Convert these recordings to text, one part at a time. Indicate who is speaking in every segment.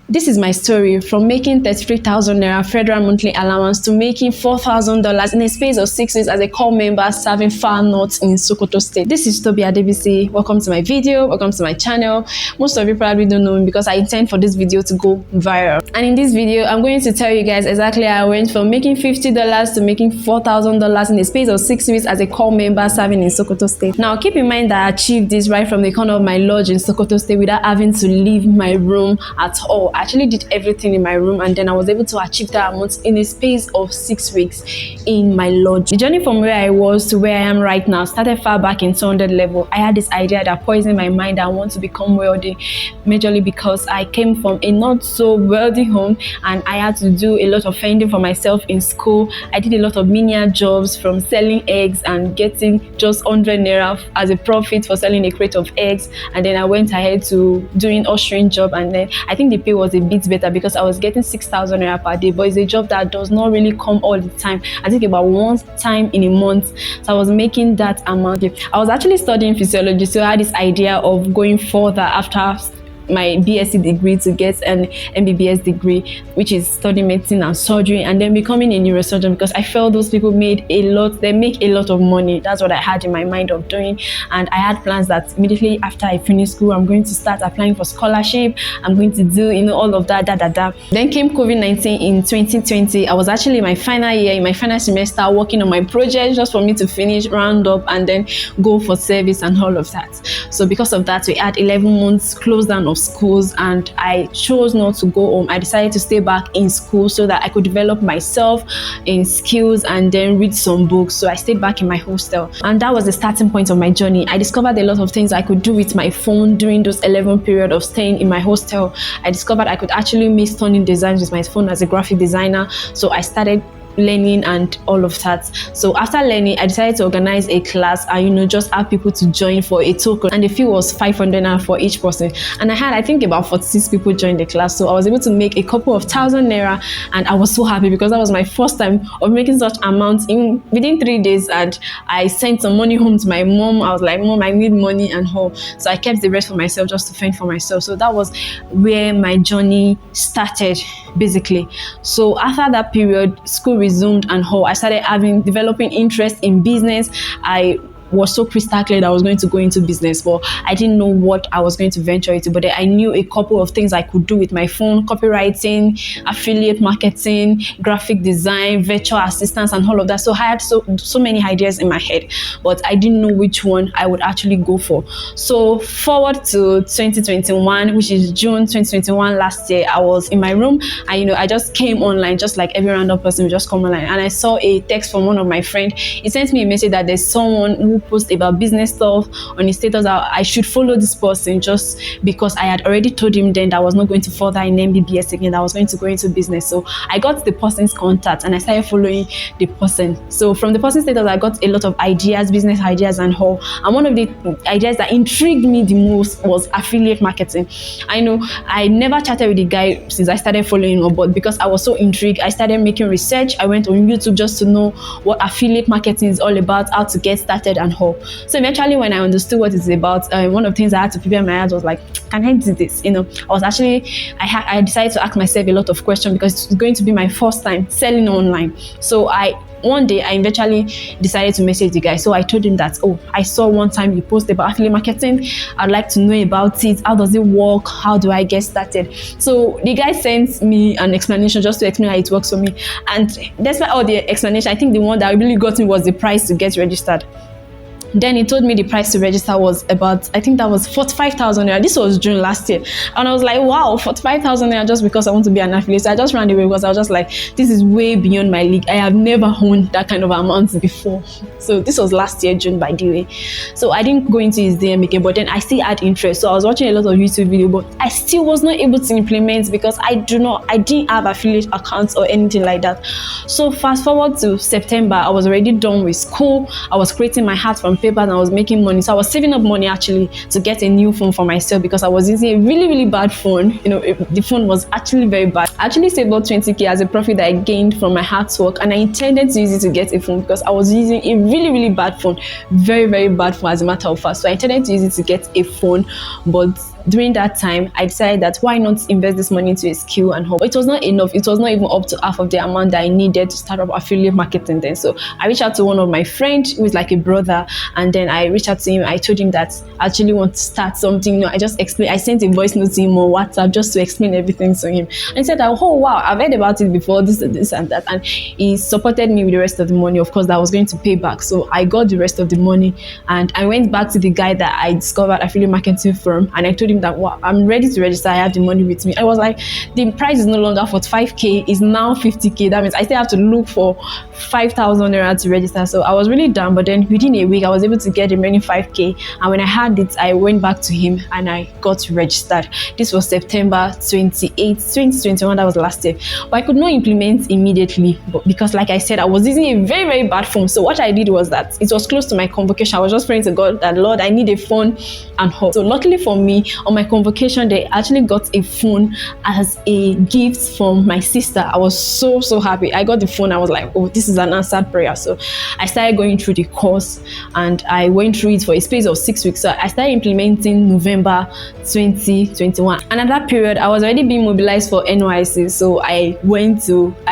Speaker 1: This is my story from making 33,000 naira federal monthly allowance to making $4,000 in a space of 6 weeks as a core member serving far north in Sokoto state. This is Tobi Adebisi. Welcome to my video. Welcome to my channel. Most of you probably don't know me because I intend for this video to go viral. And in this video, I'm going to tell you guys exactly how I went from making $50 to making $4,000 in a space of 6 weeks as a core member serving in Sokoto state. Now, keep in mind that I achieved this right from the corner of my lodge in Sokoto state without having to leave my room at all. I actually did everything in my room, and then I was able to achieve that amount in a space of 6 weeks in my lodge. The journey from where I was to where I am right now started far back in 200 level. I had this idea that poisoned my mind. I want to become wealthy, majorly because I came from a not so wealthy home and I had to do a lot of fending for myself in school. I did a lot of menial jobs, from selling eggs and getting just 100 naira as a profit for selling a crate of eggs, and then I went ahead to doing ushering job, and then I think the pay was a bit better because I was getting 6,000 naira per day, but it's a job that does not really come all the time. I think about one time in a month, so I was making that amount. I was actually studying physiology, so I had this idea of going further after my BSc degree to get an MBBS degree, which is studying medicine and surgery, and then becoming a neurosurgeon, because I felt those people make a lot of money. That's what I had in my mind of doing, and I had plans that immediately after I finish school, I'm going to start applying for scholarship. I'm going to do, all of that, Then came COVID-19 in 2020. I was actually in my final year, in my final semester, working on my project just for me to finish, round up, and then go for service and all of that. So because of that, we had 11 months closed down of schools, and I chose not to go home. I decided to stay back in school so that I could develop myself in skills and then read some books. So I stayed back in my hostel, and that was the starting point of my journey. I discovered a lot of things I could do with my phone during those 11 period of staying in my hostel. I discovered I could actually make stunning designs with my phone as a graphic designer. So I started learning and all of that. So after learning, I decided to organize a class and just have people to join for a token, and the fee was 500 naira for each person, and I think about 46 people joined the class. So I was able to make a couple of thousand naira, and I was so happy because that was my first time of making such amounts within 3 days. And I sent some money home to my mom. I was like, Mom, I need money and all. So I kept the rest for myself, just to fend for myself. So that was where my journey started, basically. So after that period, school resumed and how I started developing interest in business. I was so crystal clear that I was going to go into business, but I didn't know what I was going to venture into. But I knew a couple of things I could do with my phone: copywriting, affiliate marketing, graphic design, virtual assistance, and all of that. So I had so many ideas in my head, but I didn't know which one I would actually go for. So forward to 2021, which is June 2021 last year, I was in my room. I just came online, just like every random person, just come online, and I saw a text from one of my friends. He sent me a message that there's someone who post about business stuff on his status. I should follow this person, just because I had already told him then that I was not going to further in MBBS again, that I was going to go into business. So I got the person's contact and I started following the person. So from the person's status, I got a lot of ideas, business ideas and all. And one of the ideas that intrigued me the most was affiliate marketing. I know I never chatted with the guy since I started following him, but because I was so intrigued, I started making research. I went on YouTube just to know what affiliate marketing is all about, how to get started and all. So eventually, when I understood what it's about, one of the things I had to prepare my head was like, can I do this? I decided to ask myself a lot of questions because it's going to be my first time selling online. So one day I eventually decided to message the guy. So I told him that, I saw one time you post about affiliate marketing. I'd like to know about it. How does it work? How do I get started? So the guy sent me an explanation just to explain how it works for me. And despite all the explanation, I think the one that really got me was the price to get registered. Then he told me the price to register was about, I think that was 45,000 naira. This was June last year. And I was like, wow, 45,000 naira just because I want to be an affiliate. So I just ran away because I was just like, this is way beyond my league. I have never owned that kind of amount before. So this was last year, June, by the way. So I didn't go into his DM again, but then I still had interest. So I was watching a lot of YouTube videos, but I still was not able to implement because I didn't have affiliate accounts or anything like that. So fast forward to September, I was already done with school. I was creating my art from paper and I was making money. So I was saving up money actually to get a new phone for myself because I was using a really, really bad phone. The phone was actually very bad. I actually saved about 20k as a profit that I gained from my hard work, and I intended to use it to get a phone because I was using a really, really bad phone, very, very bad phone as a matter of fact. So I intended to use it to get a phone, but during that time, I decided that why not invest this money into a skill and hope. It was not enough. It was not even up to half of the amount that I needed to start up affiliate marketing then. So I reached out to one of my friends who is like a brother, and then I reached out to him. I told him that I actually want to start something. I just explained. I sent a voice note to him on WhatsApp just to explain everything to him. And he said, oh wow, I've heard about it before, this and this and that. And he supported me with the rest of the money, of course, that I was going to pay back. So I got the rest of the money, and I went back to the guy that I discovered affiliate marketing from, and I told him that, wow, I'm ready to register. I have the money with me. I was like, the price is no longer 45k, it's now 50k. That means I still have to look for 5,000 naira to register. So I was really down, but then within a week I was able to get the remaining 5k, and when I had it, I went back to him and I got registered. This was September 28, 2021. That was last year. But I could not implement immediately because, like I said, I was using a very, very bad phone. So what I did was that it was close to my convocation. I was just praying to God that, Lord, I need a phone and hope. So luckily for me, on my convocation, they actually got a phone as a gift from my sister. I was so happy. I got the phone. I was like, oh, this is an answered prayer. So I started going through the course, and I went through it for a space of 6 weeks. So I started implementing November 2021. And at that period, I was already being mobilized for NYC. So I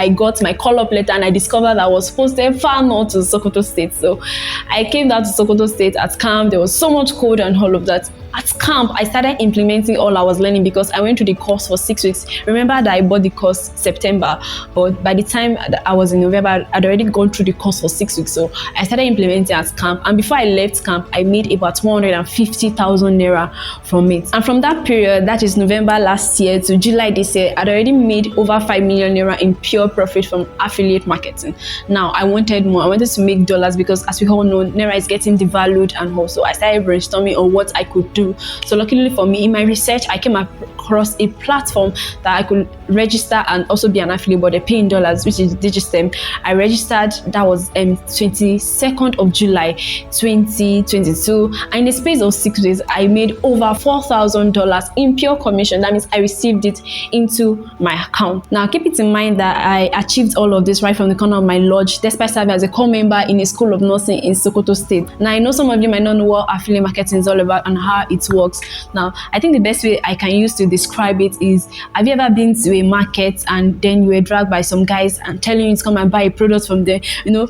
Speaker 1: got my call-up letter, and I discovered that I was posted far north to Sokoto State. So I came down to Sokoto State at camp. There was so much code and all of that. At camp, I started implementing all I was learning because I went through the course for 6 weeks. Remember that I bought the course September, but by the time I was in November, I'd already gone through the course for 6 weeks. So I started implementing at camp, and before I left camp, I made about 150,000 naira from it. And from that period, that is November last year to July this year, I'd already made over 5 million naira in pure profit from affiliate marketing. Now I wanted more. I wanted to make dollars because, as we all know, naira is getting devalued, and also I started brainstorming on what I could do. So luckily for me, in my research, I came across a platform that I could register and also be an affiliate, but they pay in dollars, which is Digistem. I registered. That was 22nd of July 2022, and in the space of 6 days, I made over $4,000 in pure commission. That means I received it into my account. Now keep it in mind that I achieved all of this right from the corner of my lodge, despite serving as a core member in a school of nursing in Sokoto State. Now I know some of you might not know what affiliate marketing is all about and how it works. Now I think the best way I can use to describe it is, have you ever been to a market and then you were dragged by some guys and telling you to come and buy a product from there?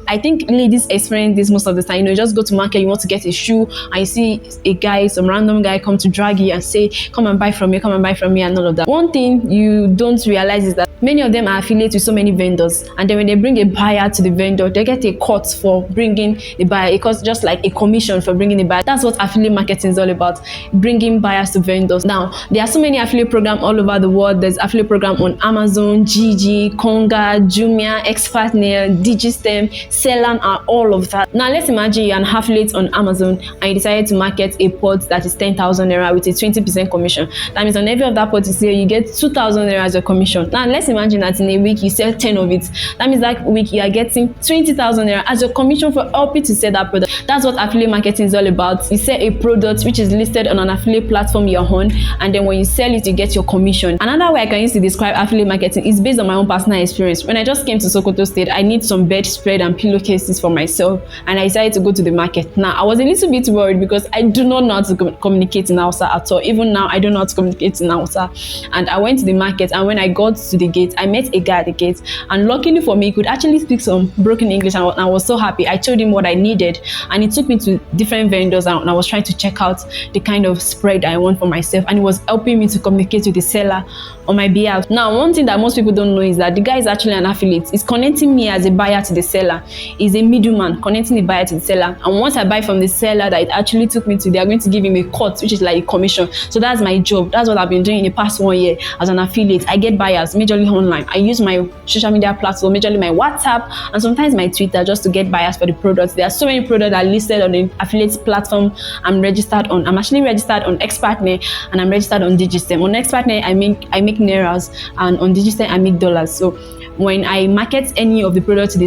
Speaker 1: I think ladies experience this most of the time. You just go to market, you want to get a shoe, and you see a guy, some random guy come to drag you and say, come and buy from me, come and buy from me, and all of that. One thing you don't realize is that many of them are affiliated with so many vendors, and then when they bring a buyer to the vendor, they get a cut for bringing the buyer. It costs just like a commission for bringing the buyer. That's what affiliate marketing is all about, bringing buyers to vendors. Now there are so many affiliate programs all over the world. There's affiliate program on Amazon, Gigi, Konga, Jumia, Xpartner, Digistem, Selam, and all of that. Now let's imagine you're an affiliate on Amazon and you decided to market a pod that is 10,000 naira with a 20% commission. That means on every of that pod you sell, you get 2,000 naira as a commission. Now let's imagine that in a week you sell 10 of it. That means that week you are getting 20,000 naira as your commission for helping to sell that product. That's what affiliate marketing is all about. You sell a product which is listed on an affiliate platform you're on, and then when you sell it, you get your commission. Another way I can use to describe affiliate marketing is based on my own personal experience. When I just came to Sokoto State, I need some bedspread and pillowcases for myself, and I decided to go to the market. Now I was a little bit worried because I do not know how to communicate in Hausa at all. Even now I don't know how to communicate in Hausa. And I went to the market, and when I got to the gate, I met a guy at the gate, and luckily for me, he could actually speak some broken English, and I was so happy. I told him what I needed, and he took me to different vendors, and I was trying to check out the kind of spread I want for myself, and he was helping me to communicate with the seller on my behalf. Now one thing that most people don't know is that the guy is actually an affiliate. He's connecting me as a buyer to the seller. He's a middleman connecting the buyer to the seller, and once I buy from the seller that it actually took me to, they are going to give him a cut, which is like a commission. So that's my job. That's what I've been doing in the past 1 year as an affiliate. I get buyers majorly online. I use my social media platform, majorly my WhatsApp and sometimes my Twitter, just to get buyers for the products. There are so many products that are listed on the affiliate platform I'm registered on. I'm actually registered on Xpartner, and I'm registered on Digistem. On Xpartner, I make nairas, and on Digistem I make dollars. So when I market any of the products to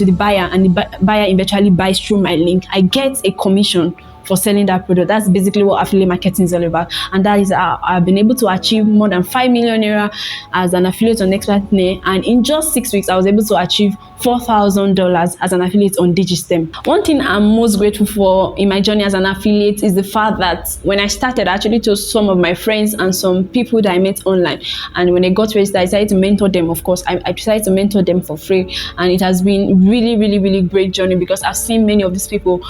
Speaker 1: the buyer, and the buyer eventually buys through my link, I get a commission for selling that product. That's basically what affiliate marketing is all about. And that is how I've been able to achieve more than 5 million naira as an affiliate on Expert.ne. And in just 6 weeks, I was able to achieve $4,000 as an affiliate on Digistem. One thing I'm most grateful for in my journey as an affiliate is the fact that when I started, I actually told some of my friends and some people that I met online. And when they got registered, I decided to mentor them. Of course, I decided to mentor them for free. And it has been really, really, really great journey, because I've seen many of these people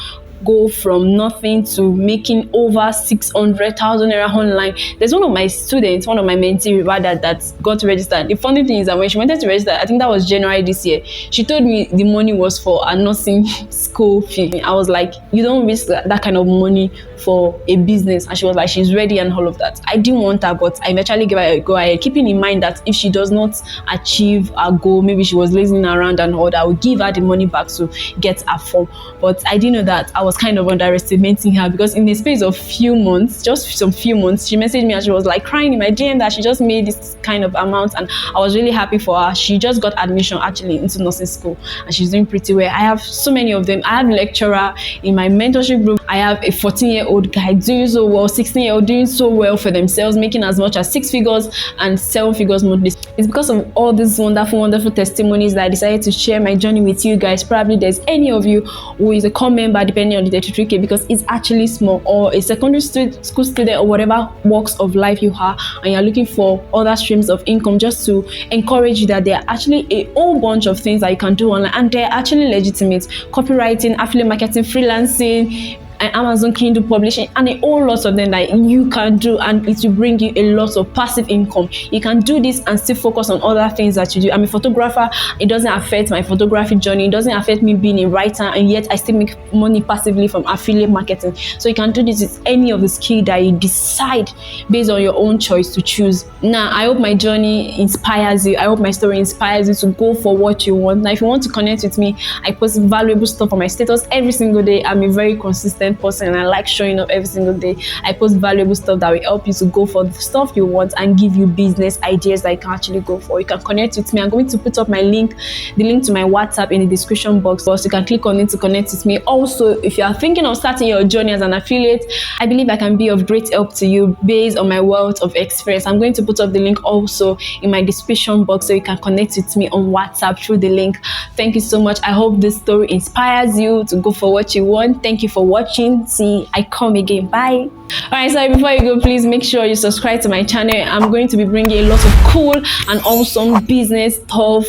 Speaker 1: go from nothing to making over 600,000 naira online. There's one of my students, one of my mentees rather, that got registered. The funny thing is that when she wanted to register, I think that was January this year, she told me the money was for a nursing school fee. I was like, you don't risk that kind of money for a business. And she was like, she's ready and all of that. I didn't want her, but I eventually gave her a go ahead, keeping in mind that if she does not achieve her goal, maybe she was lazing around and all that, I would give her the money back to get her form. But I didn't know that I was kind of underestimating her, because in the space of few months, just some few months, she messaged me and she was like crying in my DM that she just made this kind of amount, and I was really happy for her. She just got admission actually into nursing school, and she's doing pretty well. I have so many of them. I have a lecturer in my mentorship group. I have a 14-year-old guy doing so well, 16-year-old doing so well for themselves, making as much as 6 figures and 7 figures monthly. It's because of all these wonderful testimonies that I decided to share my journey with you guys. Probably there's any of you who is a core member depending on the 33K, because it's actually small, or a secondary school student, or whatever walks of life you are, and you're looking for other streams of income, just to encourage you that there are actually a whole bunch of things that you can do online, and they're actually legitimate. Copywriting, affiliate marketing, freelancing, and Amazon Kindle publishing, and a whole lot of them that you can do, and it will bring you a lot of passive income. You can do this and still focus on other things that you do. I'm a photographer. It doesn't affect my photography journey. It doesn't affect me being a writer, and yet I still make money passively from affiliate marketing. So you can do this with any of the skill that you decide based on your own choice to choose. Now, I hope my journey inspires you. I hope my story inspires you to go for what you want. Now, if you want to connect with me, I post valuable stuff on my status every single day. I'm a very consistent person, and I like showing up every single day. I post valuable stuff that will help you to go for the stuff you want and give you business ideas that you can actually go for. You can connect with me. I'm going to put up the link to my WhatsApp in the description box, so you can click on it to connect with me. Also, if you are thinking of starting your journey as an affiliate, I believe I can be of great help to you based on my wealth of experience. I'm going to put up the link also in my description box, so you can connect with me on WhatsApp through the link. Thank you so much. I hope this story inspires you to go for what you want. Thank you for watching. See, I come again. Bye. Alright, so before you go, please make sure you subscribe to my channel. I'm going to be bringing a lot of cool and awesome business stuff,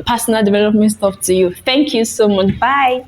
Speaker 1: personal development stuff to you. Thank you so much. Bye.